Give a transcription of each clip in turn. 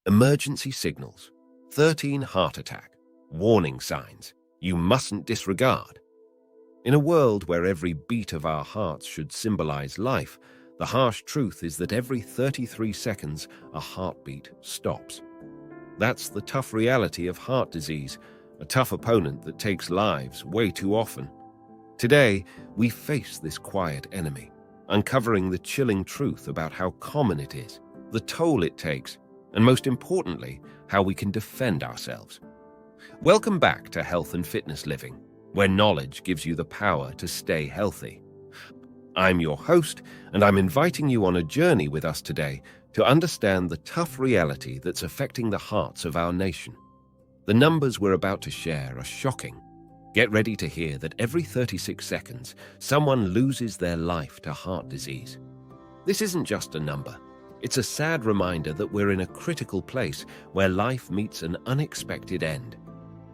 Emergency signals, 13 heart attack, warning signs, you mustn't disregard. In a world where every beat of our hearts should symbolize life, the harsh truth is that every 33 seconds a heartbeat stops. That's the tough reality of heart disease, a tough opponent that takes lives way too often. Today, we face this quiet enemy, uncovering the chilling truth about how common it is, the toll it takes, and most importantly, how we can defend ourselves. Welcome back to Health and Fitness Living, where knowledge gives you the power to stay healthy. I'm your host, and I'm inviting you on a journey with us today to understand the tough reality that's affecting the hearts of our nation. The numbers we're about to share are shocking. Get ready to hear that every 36 seconds, someone loses their life to heart disease. This isn't just a number. It's a sad reminder that we're in a critical place where life meets an unexpected end.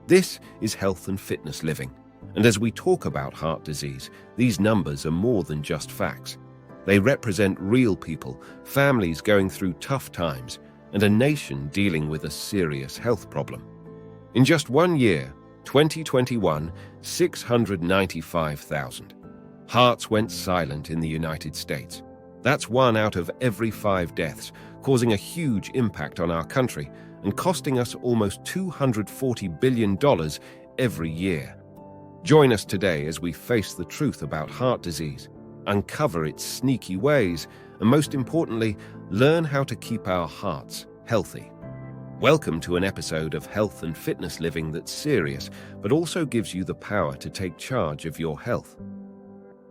This is Health and Fitness Living, and as we talk about heart disease, these numbers are more than just facts. They represent real people, families going through tough times, and a nation dealing with a serious health problem. In just 1 year, 2021, 695,000 hearts went silent in the United States. That's 1 out of every 5 deaths, causing a huge impact on our country and costing us almost $240 billion every year. Join us today as we face the truth about heart disease, uncover its sneaky ways, and most importantly, learn how to keep our hearts healthy. Welcome to an episode of Health and Fitness Living that's serious, but also gives you the power to take charge of your health.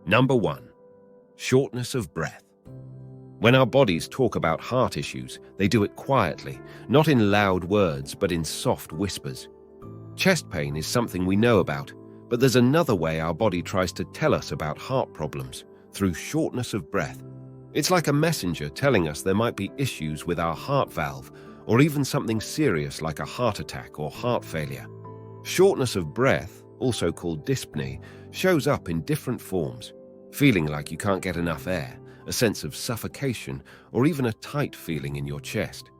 Number 1. Shortness of breath. When our bodies talk about heart issues, they do it quietly, not in loud words, but in soft whispers. Chest pain is something we know about, but there's another way our body tries to tell us about heart problems, through shortness of breath. It's like a messenger telling us there might be issues with our heart valve, or even something serious like a heart attack or heart failure. Shortness of breath, also called dyspnea, shows up in different forms, feeling like you can't get enough air, a sense of suffocation, or even a tight feeling in your chest.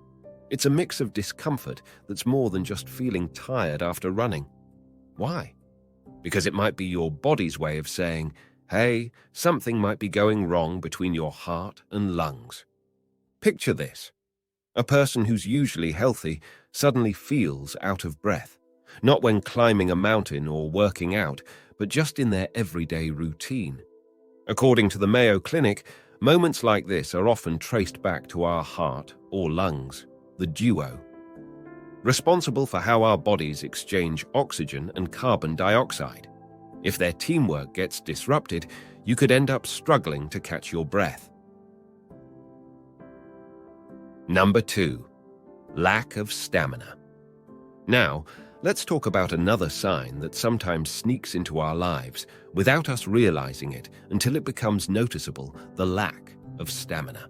It's a mix of discomfort that's more than just feeling tired after running. Why? Because it might be your body's way of saying, hey, something might be going wrong between your heart and lungs. Picture this. A person who's usually healthy suddenly feels out of breath, not when climbing a mountain or working out, but just in their everyday routine. According to the Mayo Clinic, moments like this are often traced back to our heart or lungs, the duo, responsible for how our bodies exchange oxygen and carbon dioxide. If their teamwork gets disrupted, you could end up struggling to catch your breath. Number 2. Lack of stamina. Now, let's talk about another sign that sometimes sneaks into our lives without us realizing it until it becomes noticeable: the lack of stamina.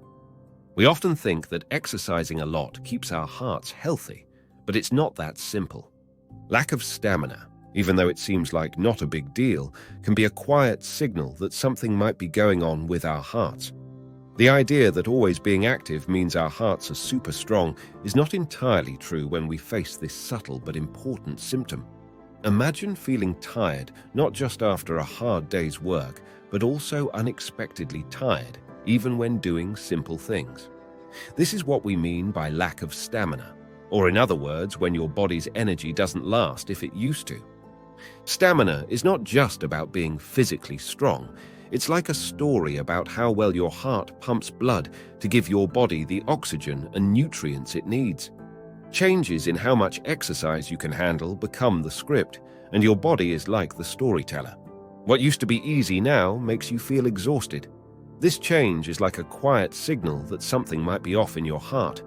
We often think that exercising a lot keeps our hearts healthy, but it's not that simple. Lack of stamina, even though it seems like not a big deal, can be a quiet signal that something might be going on with our hearts. The idea that always being active means our hearts are super strong is not entirely true when we face this subtle but important symptom. Imagine feeling tired not just after a hard day's work, but also unexpectedly tired, even when doing simple things. This is what we mean by lack of stamina, or in other words, when your body's energy doesn't last if it used to. Stamina is not just about being physically strong. It's like a story about how well your heart pumps blood to give your body the oxygen and nutrients it needs. Changes in how much exercise you can handle become the script, and your body is like the storyteller. What used to be easy now makes you feel exhausted. This change is like a quiet signal that something might be off in your heart.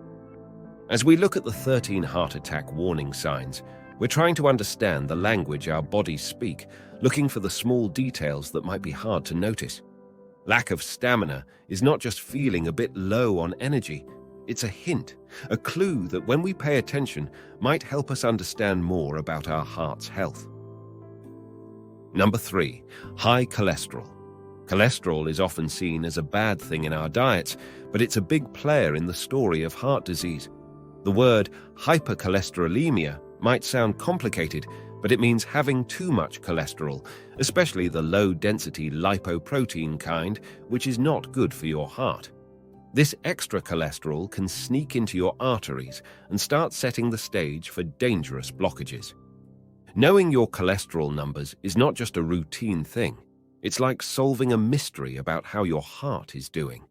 As we look at the 13 heart attack warning signs, we're trying to understand the language our bodies speak, looking for the small details that might be hard to notice. Lack of stamina is not just feeling a bit low on energy. It's a hint, a clue that when we pay attention might help us understand more about our heart's health. Number 3, high cholesterol. Cholesterol is often seen as a bad thing in our diets, but it's a big player in the story of heart disease. The word hypercholesterolemia might sound complicated, but it means having too much cholesterol, especially the low-density lipoprotein kind, which is not good for your heart. This extra cholesterol can sneak into your arteries and start setting the stage for dangerous blockages. Knowing your cholesterol numbers is not just a routine thing. It's like solving a mystery about how your heart is doing.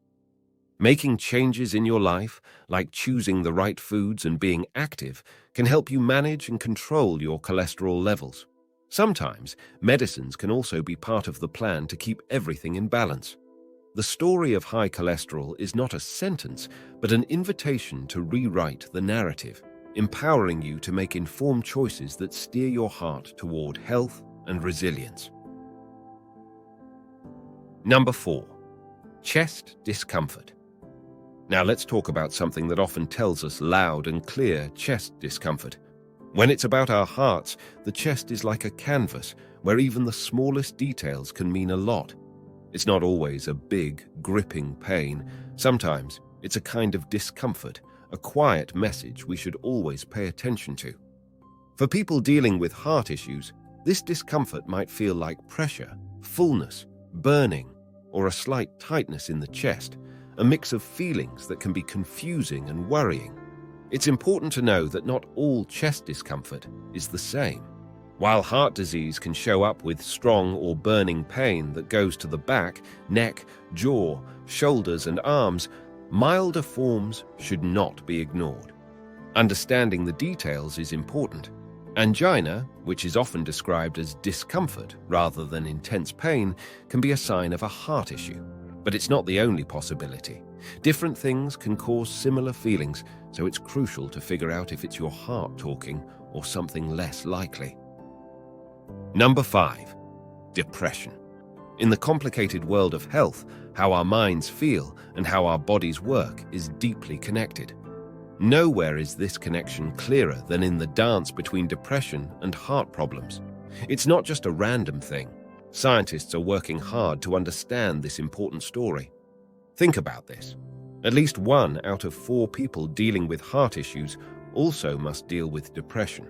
Making changes in your life, like choosing the right foods and being active, can help you manage and control your cholesterol levels. Sometimes, medicines can also be part of the plan to keep everything in balance. The story of high cholesterol is not a sentence, but an invitation to rewrite the narrative, empowering you to make informed choices that steer your heart toward health and resilience. Number 4. Chest discomfort. Now let's talk about something that often tells us loud and clear chest discomfort. When it's about our hearts, the chest is like a canvas where even the smallest details can mean a lot. It's not always a big, gripping pain. Sometimes it's a kind of discomfort, a quiet message we should always pay attention to. For people dealing with heart issues, this discomfort might feel like pressure, fullness, burning, or a slight tightness in the chest, a mix of feelings that can be confusing and worrying. It's important to know that not all chest discomfort is the same. While heart disease can show up with strong or burning pain that goes to the back, neck, jaw, shoulders, and arms, milder forms should not be ignored. Understanding the details is important. Angina, which is often described as discomfort rather than intense pain, can be a sign of a heart issue. But it's not the only possibility. Different things can cause similar feelings, so it's crucial to figure out if it's your heart talking or something less likely. Number 5. Depression. In the complicated world of health, how our minds feel and how our bodies work is deeply connected. Nowhere is this connection clearer than in the dance between depression and heart problems. It's not just a random thing. Scientists are working hard to understand this important story. Think about this. At least 1 out of 4 people dealing with heart issues also must deal with depression.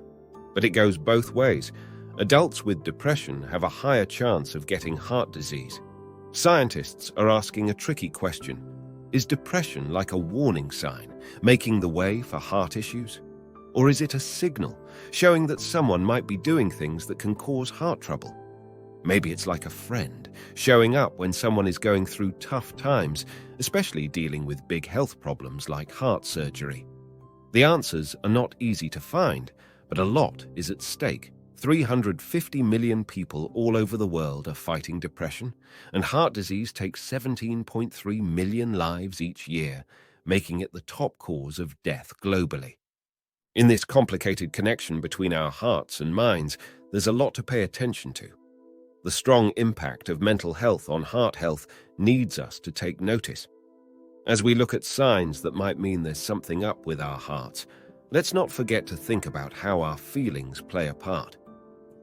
But it goes both ways. Adults with depression have a higher chance of getting heart disease. Scientists are asking a tricky question. Is depression like a warning sign, making the way for heart issues? Or is it a signal, showing that someone might be doing things that can cause heart trouble? Maybe it's like a friend, showing up when someone is going through tough times, especially dealing with big health problems like heart surgery. The answers are not easy to find, but a lot is at stake. 350 million people all over the world are fighting depression, and heart disease takes 17.3 million lives each year, making it the top cause of death globally. In this complicated connection between our hearts and minds, there's a lot to pay attention to. The strong impact of mental health on heart health needs us to take notice. As we look at signs that might mean there's something up with our hearts, let's not forget to think about how our feelings play a part.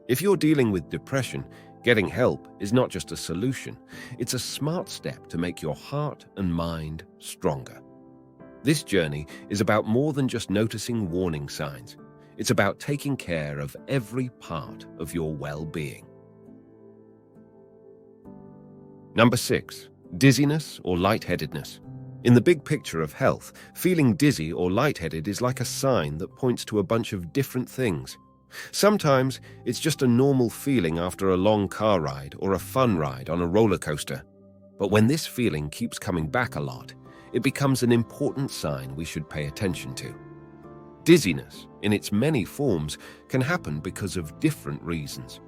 If you're dealing with depression, getting help is not just a solution, it's a smart step to make your heart and mind stronger. This journey is about more than just noticing warning signs. It's about taking care of every part of your well-being. Number 6. Dizziness or lightheadedness. In the big picture of health, feeling dizzy or lightheaded is like a sign that points to a bunch of different things. Sometimes it's just a normal feeling after a long car ride or a fun ride on a roller coaster. But when this feeling keeps coming back a lot, it becomes an important sign we should pay attention to. Dizziness, in its many forms, can happen because of different reasons.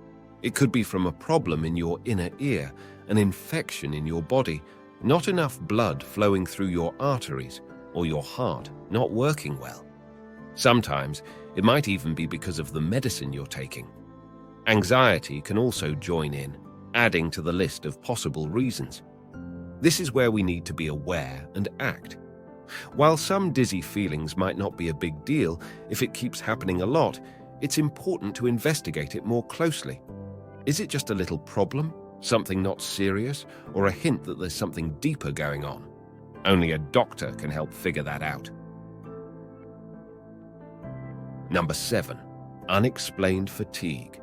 It could be from a problem in your inner ear, an infection in your body, not enough blood flowing through your arteries, or your heart not working well. Sometimes it might even be because of the medicine you're taking. Anxiety can also join in, adding to the list of possible reasons. This is where we need to be aware and act. While some dizzy feelings might not be a big deal, if it keeps happening a lot, it's important to investigate it more closely. Is it just a little problem, something not serious, or a hint that there's something deeper going on? Only a doctor can help figure that out. Number 7. Unexplained fatigue.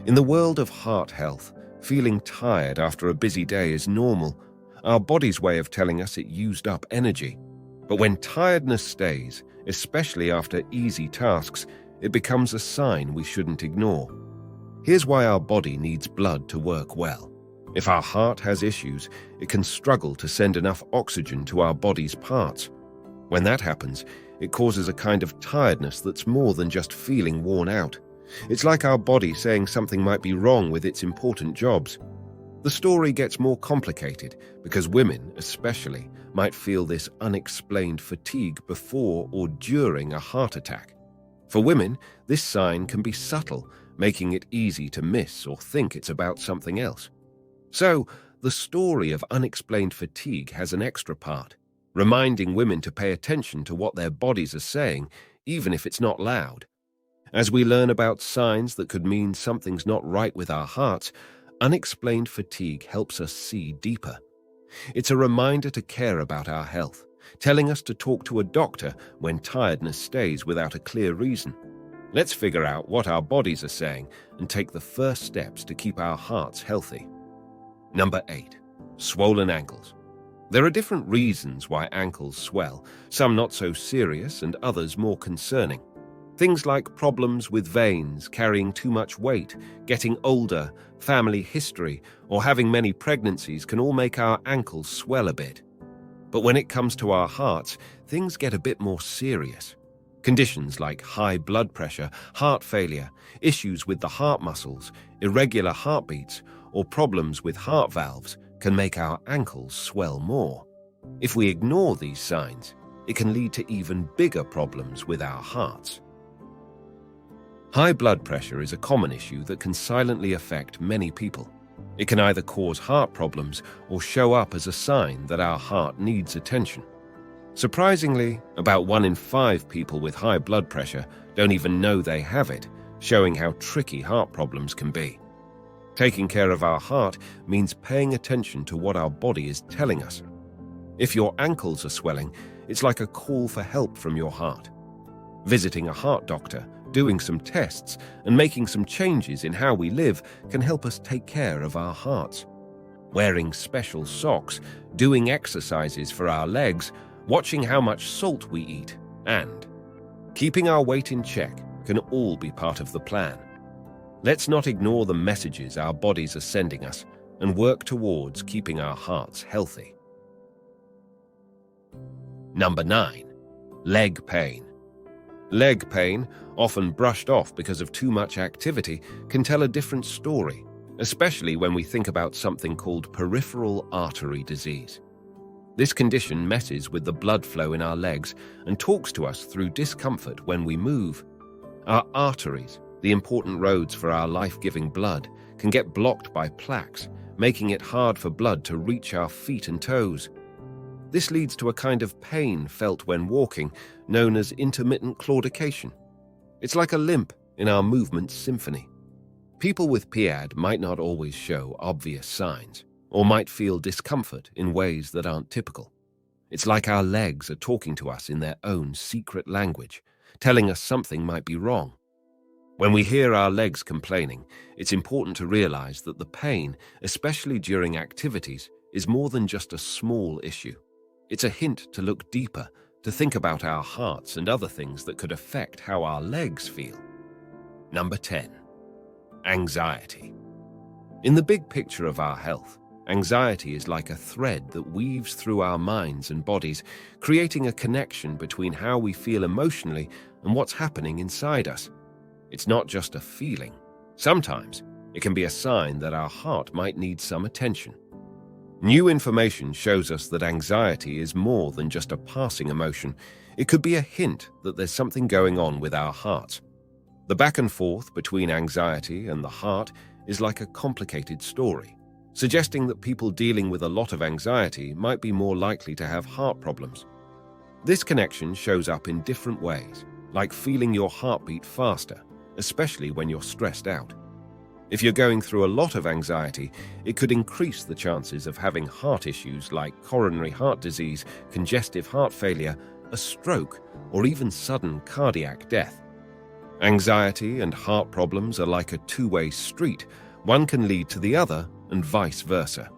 In the world of heart health, feeling tired after a busy day is normal, our body's way of telling us it used up energy. But when tiredness stays, especially after easy tasks, it becomes a sign we shouldn't ignore. Here's why our body needs blood to work well. If our heart has issues, it can struggle to send enough oxygen to our body's parts. When that happens, it causes a kind of tiredness that's more than just feeling worn out. It's like our body saying something might be wrong with its important jobs. The story gets more complicated because women, especially, might feel this unexplained fatigue before or during a heart attack. For women, this sign can be subtle, making it easy to miss or think it's about something else. So, the story of unexplained fatigue has an extra part, reminding women to pay attention to what their bodies are saying, even if it's not loud. As we learn about signs that could mean something's not right with our hearts, unexplained fatigue helps us see deeper. It's a reminder to care about our health, telling us to talk to a doctor when tiredness stays without a clear reason. Let's figure out what our bodies are saying and take the first steps to keep our hearts healthy. Number 8. Swollen ankles. There are different reasons why ankles swell, some not so serious and others more concerning. Things like problems with veins, carrying too much weight, getting older, family history, or having many pregnancies can all make our ankles swell a bit. But when it comes to our hearts, things get a bit more serious. Conditions like high blood pressure, heart failure, issues with the heart muscles, irregular heartbeats, or problems with heart valves can make our ankles swell more. If we ignore these signs, it can lead to even bigger problems with our hearts. High blood pressure is a common issue that can silently affect many people. It can either cause heart problems or show up as a sign that our heart needs attention. Surprisingly, about 1 in 5 people with high blood pressure don't even know they have it, showing how tricky heart problems can be. Taking care of our heart means paying attention to what our body is telling us. If your ankles are swelling, it's like a call for help from your heart. Visiting a heart doctor, doing some tests, and making some changes in how we live can help us take care of our hearts. Wearing special socks, doing exercises for our legs, watching how much salt we eat, and keeping our weight in check can all be part of the plan. Let's not ignore the messages our bodies are sending us and work towards keeping our hearts healthy. Number 9. Leg pain. Leg pain, often brushed off because of too much activity, can tell a different story, especially when we think about something called peripheral artery disease. This condition messes with the blood flow in our legs and talks to us through discomfort when we move. Our arteries, the important roads for our life-giving blood, can get blocked by plaques, making it hard for blood to reach our feet and toes. This leads to a kind of pain felt when walking, known as intermittent claudication. It's like a limp in our movement symphony. People with PAD might not always show obvious signs, or might feel discomfort in ways that aren't typical. It's like our legs are talking to us in their own secret language, telling us something might be wrong. When we hear our legs complaining, it's important to realize that the pain, especially during activities, is more than just a small issue. It's a hint to look deeper, to think about our hearts and other things that could affect how our legs feel. Number 10. Anxiety. In the big picture of our health, anxiety is like a thread that weaves through our minds and bodies, creating a connection between how we feel emotionally and what's happening inside us. It's not just a feeling. Sometimes it can be a sign that our heart might need some attention. New information shows us that anxiety is more than just a passing emotion. It could be a hint that there's something going on with our hearts. The back and forth between anxiety and the heart is like a complicated story, suggesting that people dealing with a lot of anxiety might be more likely to have heart problems. This connection shows up in different ways, like feeling your heartbeat faster, especially when you're stressed out. If you're going through a lot of anxiety, it could increase the chances of having heart issues like coronary heart disease, congestive heart failure, a stroke, or even sudden cardiac death. Anxiety and heart problems are like a two-way street. One can lead to the other and vice versa.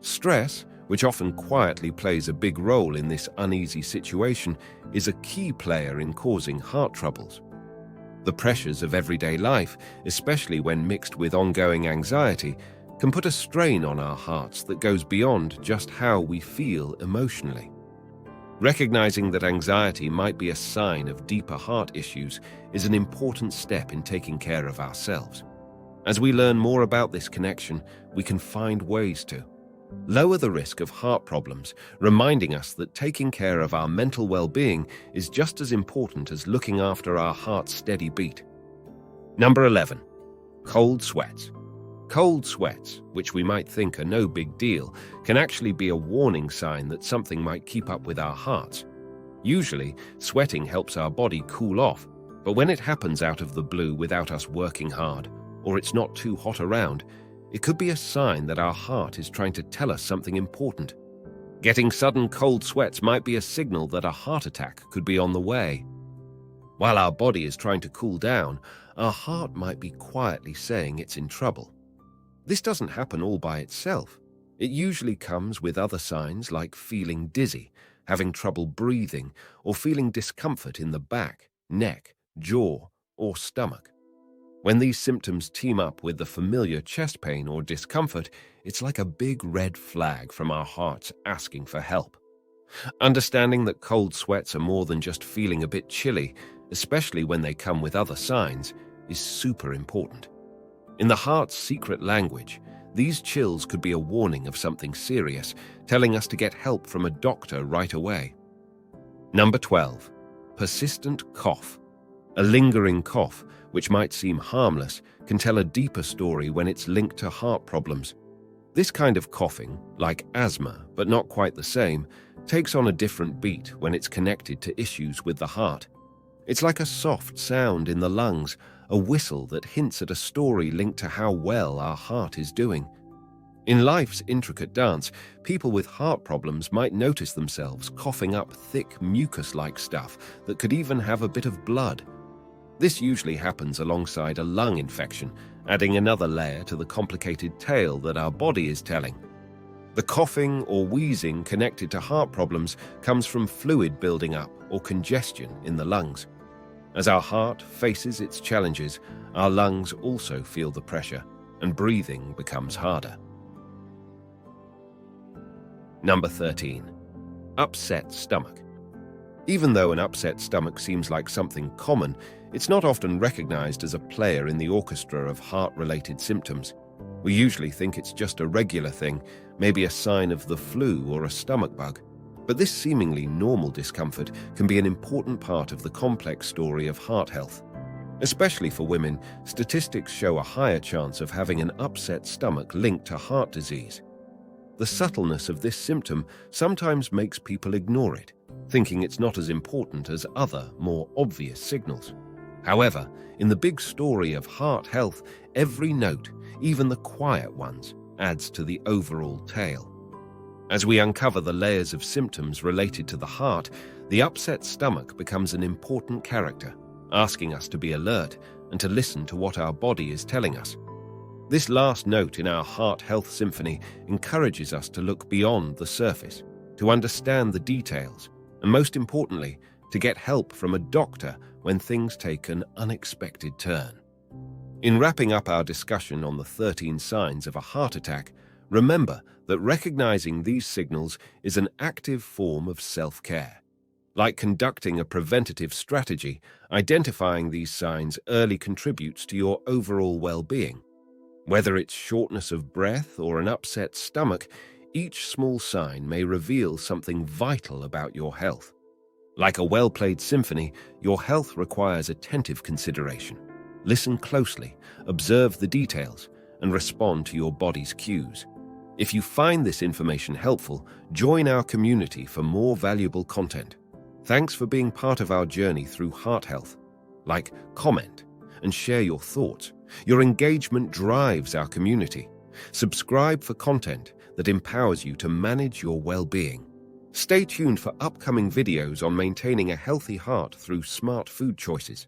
Stress, which often quietly plays a big role in this uneasy situation, is a key player in causing heart troubles. The pressures of everyday life, especially when mixed with ongoing anxiety, can put a strain on our hearts that goes beyond just how we feel emotionally. Recognizing that anxiety might be a sign of deeper heart issues is an important step in taking care of ourselves. As we learn more about this connection, we can find ways to lower the risk of heart problems, reminding us that taking care of our mental well-being is just as important as looking after our heart's steady beat. Number 11. Cold sweats. Cold sweats, which we might think are no big deal, can actually be a warning sign that something might keep up with our hearts. Usually, sweating helps our body cool off, but when it happens out of the blue without us working hard, or it's not too hot around, it could be a sign that our heart is trying to tell us something important. Getting sudden cold sweats might be a signal that a heart attack could be on the way. While our body is trying to cool down, our heart might be quietly saying it's in trouble. This doesn't happen all by itself. It usually comes with other signs like feeling dizzy, having trouble breathing, or feeling discomfort in the back, neck, jaw, or stomach. When these symptoms team up with the familiar chest pain or discomfort, it's like a big red flag from our hearts asking for help. Understanding that cold sweats are more than just feeling a bit chilly, especially when they come with other signs, is super important. In the heart's secret language, these chills could be a warning of something serious, telling us to get help from a doctor right away. Number 12. Persistent cough. A lingering cough, which might seem harmless, can tell a deeper story when it's linked to heart problems. This kind of coughing, like asthma but not quite the same, takes on a different beat when it's connected to issues with the heart. It's like a soft sound in the lungs, a whistle that hints at a story linked to how well our heart is doing. In life's intricate dance, people with heart problems might notice themselves coughing up thick mucus-like stuff that could even have a bit of blood. This usually happens alongside a lung infection, adding another layer to the complicated tale that our body is telling. The coughing or wheezing connected to heart problems comes from fluid building up or congestion in the lungs. As our heart faces its challenges, our lungs also feel the pressure, and breathing becomes harder. Number 13. Upset stomach. Even though an upset stomach seems like something common, it's not often recognized as a player in the orchestra of heart-related symptoms. We usually think it's just a regular thing, maybe a sign of the flu or a stomach bug. But this seemingly normal discomfort can be an important part of the complex story of heart health. Especially for women, statistics show a higher chance of having an upset stomach linked to heart disease. The subtleness of this symptom sometimes makes people ignore it, thinking it's not as important as other, more obvious signals. However, in the big story of heart health, every note, even the quiet ones, adds to the overall tale. As we uncover the layers of symptoms related to the heart, the upset stomach becomes an important character, asking us to be alert and to listen to what our body is telling us. This last note in our heart health symphony encourages us to look beyond the surface, to understand the details, and most importantly, to get help from a doctor when things take an unexpected turn. In wrapping up our discussion on the 13 signs of a heart attack, remember that recognizing these signals is an active form of self-care. Like conducting a preventative strategy, identifying these signs early contributes to your overall well-being. Whether it's shortness of breath or an upset stomach, each small sign may reveal something vital about your health. Like a well-played symphony, your health requires attentive consideration. Listen closely, observe the details, and respond to your body's cues. If you find this information helpful, join our community for more valuable content. Thanks for being part of our journey through heart health. Like, comment, and share your thoughts. Your engagement drives our community. Subscribe for content that empowers you to manage your well-being. Stay tuned for upcoming videos on maintaining a healthy heart through smart food choices.